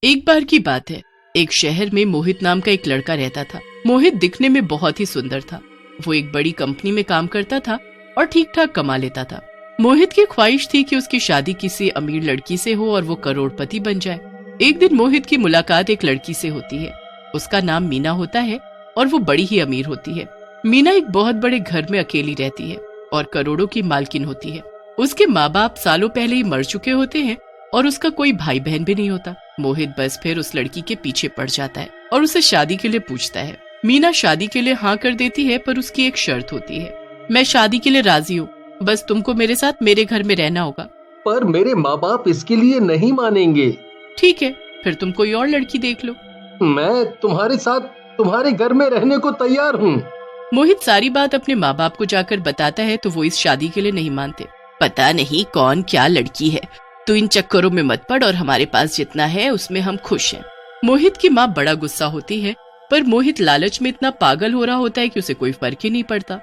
एक बार की बात है, एक शहर में मोहित नाम का एक लड़का रहता था। मोहित दिखने में बहुत ही सुंदर था। वो एक बड़ी कंपनी में काम करता था और ठीक ठाक कमा लेता था। मोहित की ख्वाहिश थी कि उसकी शादी किसी अमीर लड़की से हो और वो करोड़पति बन जाए। एक दिन मोहित की मुलाकात एक लड़की से होती है। उसका नाम मीना होता है और वो बड़ी ही अमीर होती है। मीना एक बहुत बड़े घर में अकेली रहती है और करोड़ों की मालकिन होती है। उसके माँ बाप सालों पहले ही मर चुके होते हैं और उसका कोई भाई बहन भी नहीं होता। मोहित बस फिर उस लड़की के पीछे पड़ जाता है और उसे शादी के लिए पूछता है। मीना शादी के लिए हाँ कर देती है, पर उसकी एक शर्त होती है। मैं शादी के लिए राजी हूँ, बस तुमको मेरे साथ मेरे घर में रहना होगा। पर मेरे माँ बाप इसके लिए नहीं मानेंगे। ठीक है, फिर तुम कोई और लड़की देख लो। मैं तुम्हारे साथ तुम्हारे घर में रहने को तैयार हूँ। मोहित सारी बात अपने माँ बाप को जाकर बताता है तो वो इस शादी के लिए नहीं मानते। पता नहीं कौन क्या लड़की है, तू इन चक्करों में मत पड़ और हमारे पास जितना है उसमें हम खुश हैं। मोहित की माँ बड़ा गुस्सा होती है, पर मोहित लालच में इतना पागल हो रहा होता है कि उसे कोई फर्क ही नहीं पड़ता।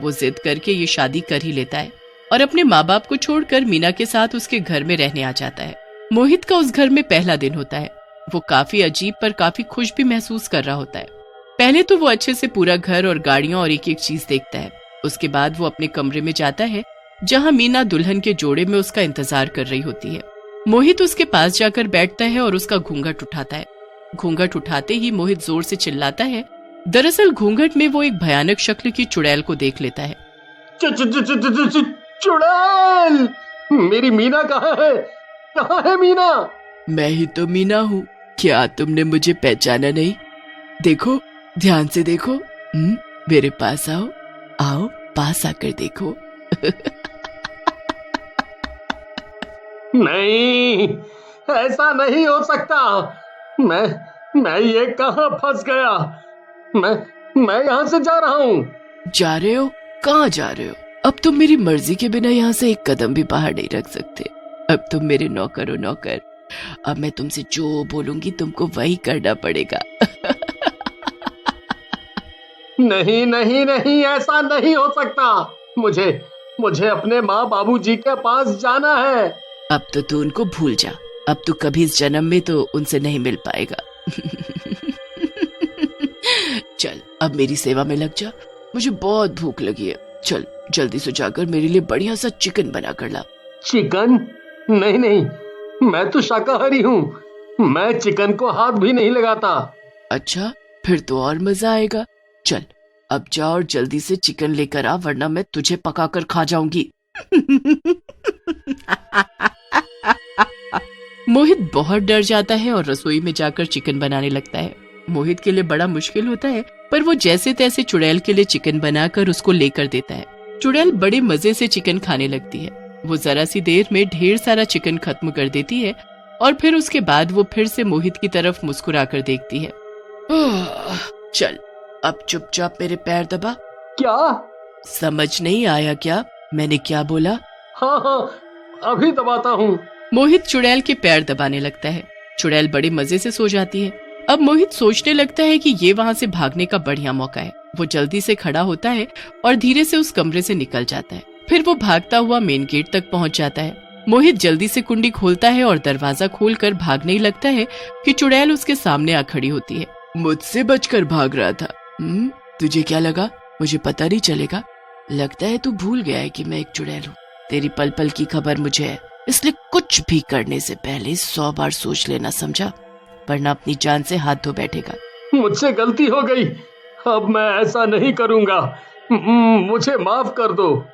वो जिद करके ये शादी कर ही लेता है और अपने माँ बाप को छोड़कर मीना के साथ उसके घर में रहने आ जाता है। मोहित का उस घर में पहला दिन होता है। वो काफी अजीब पर काफी खुश भी महसूस कर रहा होता है। पहले तो वो अच्छे से पूरा घर और गाड़ियां और एक एक चीज देखता है। उसके बाद वो अपने कमरे में जाता है जहाँ मीना दुल्हन के जोड़े में उसका इंतजार कर रही होती है। मोहित उसके पास जाकर बैठता है और उसका घूंघट उठाता है। घूंघट उठाते ही मोहित जोर से चिल्लाता है। दरअसल घूंघट में वो एक भयानक शक्ल की चुड़ैल को देख लेता है। चुड़ैल! मेरी मीना कहाँ है? कहाँ है मीना? मैं ही तो मीना हूँ, क्या तुमने मुझे पहचाना नहीं? देखो, ध्यान से देखो। मेरे पास आओ, आओ पास आकर देखो। नहीं, ऐसा नहीं हो सकता। मैं ये कहाँ फंस गया? मैं यहाँ से जा रहा हूँ। जा रहे हो? कहाँ जा रहे हो? अब तुम मेरी मर्जी के बिना यहाँ से एक कदम भी बाहर नहीं रख सकते। अब तुम मेरे नौकर हो नौकर। अब मैं तुमसे जो बोलूंगी तुमको वही करना पड़ेगा। नहीं नहीं नहीं, ऐसा नहीं हो सकता। मुझे अपने माँ बाबूजी के पास जाना है। अब तो तू उनको भूल जा। अब तू कभी इस जन्म में तो उनसे नहीं मिल पाएगा। चल अब मेरी सेवा में लग जा, मुझे बहुत भूख लगी है। चल जल्दी से जाकर मेरे लिए बढ़िया सा चिकन बना कर ला। चिकन? नहीं नहीं, मैं तो शाकाहारी हूँ। मैं चिकन को हाथ भी नहीं लगाता। अच्छा, फिर तो और मजा आएगा। चल अब जा और जल्दी से चिकन लेकर आ, वरना मैं तुझे पकाकर खा जाऊंगी। मोहित बहुत डर जाता है और रसोई में जाकर चिकन बनाने लगता है। मोहित के लिए बड़ा मुश्किल होता है, पर वो जैसे तैसे चुड़ैल के लिए चिकन बनाकर उसको लेकर देता है। चुड़ैल बड़े मजे से चिकन खाने लगती है। वो जरा सी देर में ढेर सारा चिकन खत्म कर देती है और फिर उसके बाद वो फिर से मोहित की तरफ मुस्कुराकर देखती है। चल अब चुपचाप मेरे पैर दबा। क्या? समझ नहीं आया क्या मैंने क्या बोला? हाँ, अभी दबाता हूँ। मोहित चुड़ैल के पैर दबाने लगता है। चुड़ैल बड़े मजे से सो जाती है। अब मोहित सोचने लगता है कि ये वहाँ से भागने का बढ़िया मौका है। वो जल्दी से खड़ा होता है और धीरे से उस कमरे से निकल जाता है। फिर वो भागता हुआ मेन गेट तक पहुँच जाता है। मोहित जल्दी से कुंडी खोलता है और दरवाजा खोलकर भागने ही लगता है कि चुड़ैल उसके सामने आ खड़ी होती है। मुझसे बचकर भाग रहा था? तुझे क्या लगा मुझे पता नहीं चलेगा? लगता है तू भूल गया है कि मैं एक चुड़ैल हूँ। तेरी पल पल की खबर मुझे है, इसलिए कुछ भी करने से पहले 100 बार सोच लेना, समझा? वरना अपनी जान से हाथ धो बैठेगा। मुझसे गलती हो गई, अब मैं ऐसा नहीं करूँगा। मुझे माफ कर दो।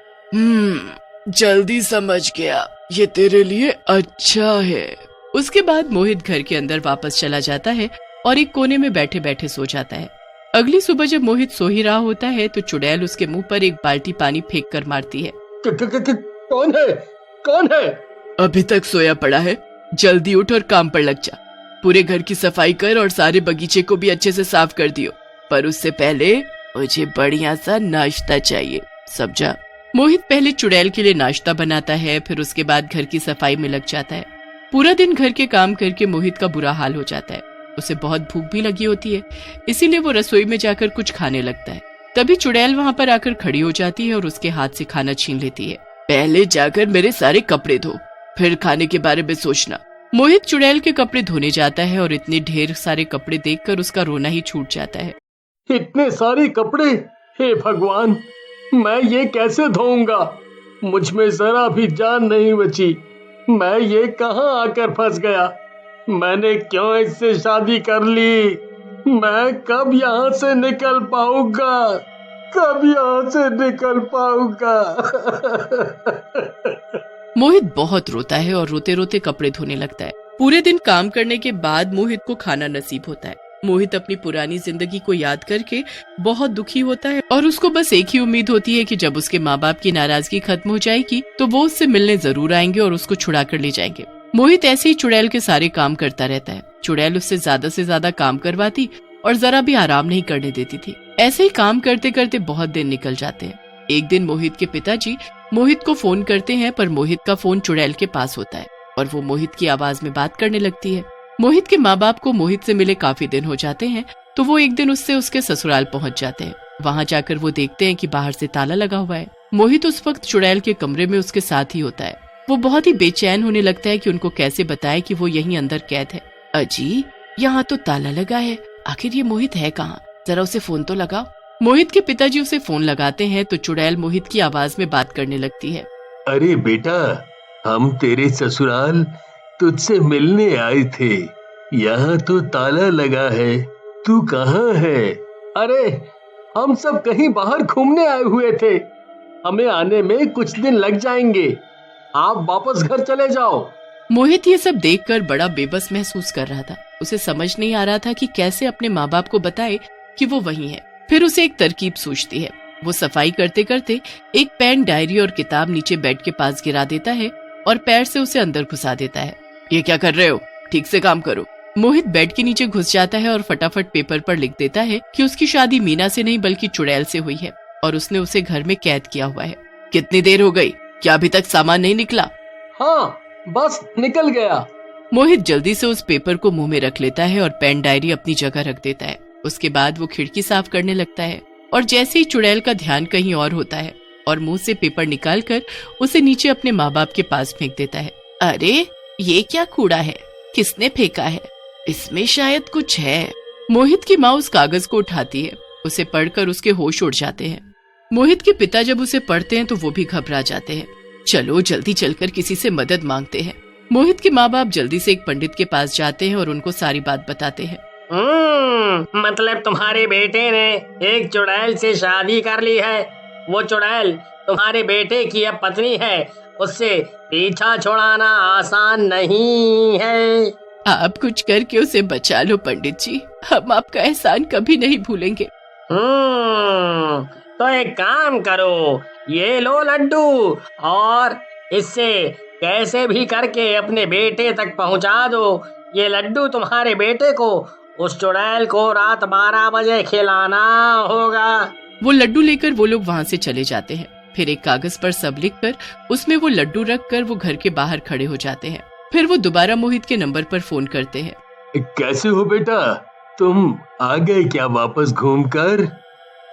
जल्दी समझ गया, ये तेरे लिए अच्छा है। उसके बाद मोहित घर के अंदर वापस चला जाता है और एक कोने में बैठे बैठे सो जाता है। अगली सुबह जब मोहित सो ही रहा होता है तो चुड़ैल उसके मुंह पर एक बाल्टी पानी फेंक कर मारती है। कौन है? कौन है? अभी तक सोया पड़ा है, जल्दी उठ और काम पर लग जा। पूरे घर की सफाई कर और सारे बगीचे को भी अच्छे से साफ कर दियो, पर उससे पहले मुझे बढ़िया सा नाश्ता चाहिए, समझा? मोहित पहले चुड़ैल के लिए नाश्ता बनाता है, फिर उसके बाद घर की सफाई में लग जाता है। पूरा दिन घर के काम करके मोहित का बुरा हाल हो जाता है। उसे बहुत भूख भी लगी होती है, इसीलिए वो रसोई में जाकर कुछ खाने लगता है। तभी चुड़ैल वहाँ पर आकर खड़ी हो जाती है और उसके हाथ से खाना छीन लेती है। पहले जाकर मेरे सारे कपड़े धो, फिर खाने के बारे में सोचना। मोहित चुड़ैल के कपड़े धोने जाता है और इतने ढेर सारे कपड़े देखकर उसका रोना ही छूट जाता है। इतने सारे कपड़े, हे भगवान, मैं ये कैसे धोऊंगा? मुझ में जरा भी जान नहीं बची। मैं ये कहाँ आकर फंस गया? मैंने क्यों इससे शादी कर ली? मैं कब यहाँ से निकल पाऊंगा? कब यहाँ से निकल पाऊंगा? मोहित बहुत रोता है और रोते रोते कपड़े धोने लगता है। पूरे दिन काम करने के बाद मोहित को खाना नसीब होता है। मोहित अपनी पुरानी जिंदगी को याद करके बहुत दुखी होता है और उसको बस एक ही उम्मीद होती है कि जब उसके माँ बाप की नाराजगी खत्म हो जाएगी तो वो उससे मिलने जरूर आएंगे और उसको छुड़ा कर ले जाएंगे। मोहित ऐसे ही चुड़ैल के सारे काम करता रहता है। चुड़ैल उससे से ज्यादा काम करवाती और जरा भी आराम नहीं करने देती थी। ऐसे ही काम करते करते बहुत दिन निकल जाते हैं। एक दिन मोहित के पिताजी मोहित को फोन करते हैं, पर मोहित का फोन चुड़ैल के पास होता है और वो मोहित की आवाज में बात करने लगती है। मोहित के माँ बाप को मोहित से मिले काफी दिन हो जाते हैं, तो वो एक दिन उससे उसके ससुराल पहुंच जाते हैं। वहां जाकर वो देखते हैं कि बाहर से ताला लगा हुआ है। मोहित उस वक्त चुड़ैल के कमरे में उसके साथ ही होता है। वो बहुत ही बेचैन होने लगता है कि उनको कैसे बताए कि वो यहीं अंदर कैद है। अजी, यहाँ तो ताला लगा है, आखिर ये मोहित है कहाँ? जरा उसे फोन तो लगाओ। मोहित के पिताजी उसे फोन लगाते हैं तो चुड़ैल मोहित की आवाज में बात करने लगती है। अरे बेटा, हम तेरे ससुराल तुझसे मिलने आए थे। यहाँ तो ताला लगा है, तू कहाँ है? अरे, हम सब कहीं बाहर घूमने आए हुए थे। हमें आने में कुछ दिन लग जाएंगे। आप वापस घर चले जाओ। मोहित ये सब देखकर बड़ा बेबस महसूस कर रहा था। उसे समझ नहीं आ रहा था कि कैसे अपने माँ बाप को बताए कि वो वहीं है। फिर उसे एक तरकीब सूझती है। वो सफाई करते करते एक पेन, डायरी और किताब नीचे बेड के पास गिरा देता है और पैर से उसे अंदर घुसा देता है। ये क्या कर रहे हो? ठीक से काम करो। मोहित बेड के नीचे घुस जाता है और फटाफट पेपर पर लिख देता है कि उसकी शादी मीना से नहीं बल्कि चुड़ैल से हुई है और उसने उसे घर में कैद किया हुआ है। कितनी देर हो गई? क्या अभी तक सामान नहीं निकला? हाँ, बस निकल गया। मोहित जल्दी से उस पेपर को मुंह में रख लेता है और पेन, डायरी अपनी जगह रख देता है। उसके बाद वो खिड़की साफ करने लगता है और जैसे ही चुड़ैल का ध्यान कहीं और होता है और मुंह से पेपर निकालकर उसे नीचे अपने माँ बाप के पास फेंक देता है। अरे, ये क्या कूड़ा है? किसने फेंका है? इसमें शायद कुछ है। मोहित की माँ उस कागज को उठाती है। उसे पढ़कर उसके होश उड़ जाते हैं। मोहित के पिता जब उसे पढ़ते हैं तो वो भी घबरा जाते हैं। चलो जल्दी चलकर किसी से मदद मांगते हैं। मोहित के माँ बाप जल्दी से एक पंडित के पास जाते हैं और उनको सारी बात बताते हैं। मतलब तुम्हारे बेटे ने एक चुड़ैल से शादी कर ली है। वो चुड़ैल तुम्हारे बेटे की अब पत्नी है। उससे पीछा छुड़ाना आसान नहीं है। आप कुछ करके उसे बचा लो पंडित जी, हम आपका एहसान कभी नहीं भूलेंगे। तो एक काम करो, ये लो लड्डू और इससे कैसे भी करके अपने बेटे तक पहुंचा दो। ये लड्डू तुम्हारे बेटे को उस चुड़ैल को रात 12 बजे खिलाना होगा। वो लड्डू लेकर वो लोग वहाँ से चले जाते हैं। फिर एक कागज पर सब लिखकर उसमें वो लड्डू रखकर वो घर के बाहर खड़े हो जाते हैं। फिर वो दोबारा मोहित के नंबर पर फोन करते हैं। कैसे हो बेटा? तुम आ गए क्या वापस घूमकर?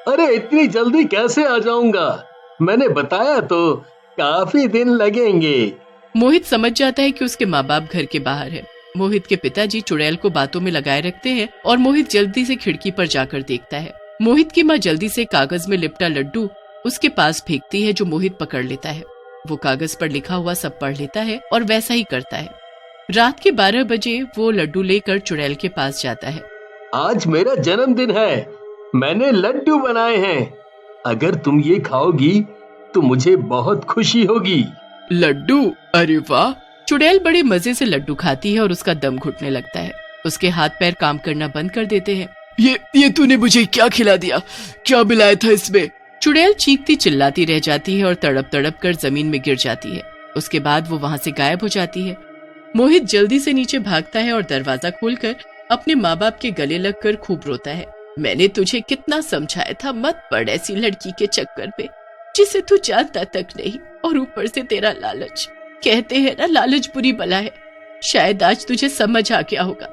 अरे, इतनी जल्दी कैसे आ जाऊंगा? मैंने बताया तो काफी दिन लगेंगे। मोहित समझ जाता है कि उसके माँ बाप घर के बाहर है। मोहित के पिताजी चुड़ैल को बातों में लगाए रखते हैं और मोहित जल्दी से खिड़की पर जाकर देखता है। मोहित की माँ जल्दी से कागज में लिपटा लड्डू उसके पास फेंकती है, जो मोहित पकड़ लेता है। वो कागज पर लिखा हुआ सब पढ़ लेता है और वैसा ही करता है। रात के 12 बजे वो लड्डू लेकर चुड़ैल के पास जाता है। आज मेरा जन्मदिन है, मैंने लड्डू बनाए हैं। अगर तुम ये खाओगी तो मुझे बहुत खुशी होगी। लड्डू? अरे वाह! चुड़ैल बड़े मजे से लड्डू खाती है और उसका दम घुटने लगता है। उसके हाथ पैर काम करना बंद कर देते हैं। ये तूने मुझे क्या खिला दिया? क्या मिलाया था इसमें? चुड़ैल चीखती चिल्लाती रह जाती है और तड़प तड़प कर जमीन में गिर जाती है। उसके बाद वो वहाँ से गायब हो जाती है। मोहित जल्दी से नीचे भागता है और दरवाजा खोलकर अपने माँ बाप के गले लगकर खूब रोता है। मैंने तुझे कितना समझाया था, मत पड़ ऐसी लड़की के चक्कर पे जिसे तू जानता तक नहीं, और ऊपर से तेरा लालच। कहते हैं ना, लालच बुरी बला है। शायद आज तुझे समझ आ गया होगा।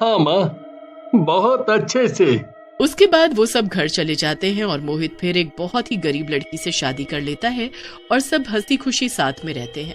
हाँ माँ, बहुत अच्छे से। उसके बाद वो सब घर चले जाते हैं और मोहित फिर एक बहुत ही गरीब लड़की से शादी कर लेता है और सब हंसी खुशी साथ में रहते हैं।